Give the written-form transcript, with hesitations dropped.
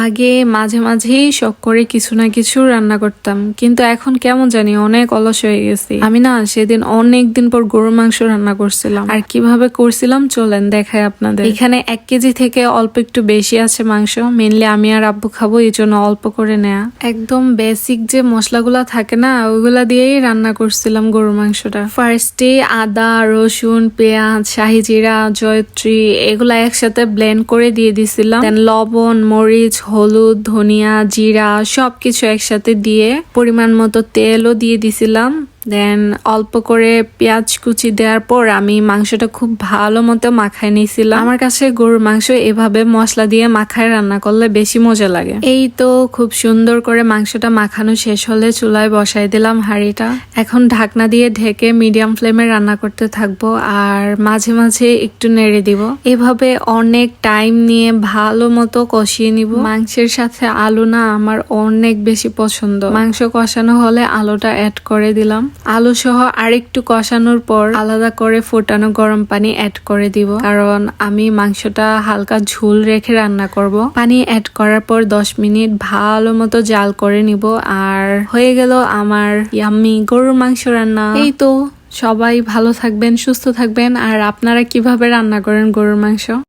আগে মাঝে মাঝেই শখ করে কিছু না কিছু রান্না করতাম, কিন্তু এখন কেমন জানি অনেক অলস হয়ে গেছি। আমি না সেদিন অনেক দিন পর গরুর মাংস রান্না করছিলাম, আর কিভাবে করছিলাম চলেন দেখাই আপনাদের। এখানে 1 কেজি থেকে অল্প একটু বেশি আছে মাংস, মেনলি আমি আর আব্বু খাবো, এই জন্য অল্প করে নেয়া। একদম বেসিক যে মশলাগুলা থাকে না, ওইগুলা দিয়েই রান্না করছিলাম গরুর মাংসটা। ফার্স্টে আদা, রসুন, পেঁয়াজ, শাহি জিরা, জয়ত্রী এগুলা একসাথে ব্লেন্ড করে দিয়ে দিছিলাম। দেন লবণ, মরিচ, হলুদ, ধনিয়া, জিরা সবকিছু একসাথে দিয়ে পরিমাণ মতো তেলও দিয়ে দিছিলাম। দেন অল্প করে পেঁয়াজ কুচি দেওয়ার পর আমি মাংসটা খুব ভালো মতো মাখায় নিয়েছিলাম। আমার কাছে গরুর মাংস এভাবে মশলা দিয়ে মাখায় রান্না করলে বেশি মজা লাগে। এই তো খুব সুন্দর করে মাংসটা মাখানো শেষ হলে চুলায় বসাই দিলাম হাঁড়িটা। এখন ঢাকনা দিয়ে ঢেকে মিডিয়াম ফ্লেমে রান্না করতে থাকবো, আর মাঝে মাঝে একটু নেড়ে দিব। এভাবে অনেক টাইম নিয়ে ভালো মতো কষিয়ে নিব। মাংসের সাথে আলু না আমার অনেক বেশি পছন্দ। মাংস কষানো হলে আলুটা অ্যাড করে দিলাম। আলু সহ আরেকটু কষানোর পর আলাদা করে ফোটানো গরম পানি অ্যাড করে দিব, কারণ আমি মাংসটা হালকা ঝোল রেখে রান্না করব। পানি অ্যাড করার পর 10 মিনিট ভালো মতো জাল করে নিব, আর হয়ে গেল আমার ইয়াম্মি গরুর মাংস রান্না। এই তো, সবাই ভালো থাকবেন, সুস্থ থাকবেন। আর আপনারা কিভাবে রান্না করেন গরুর মাংস?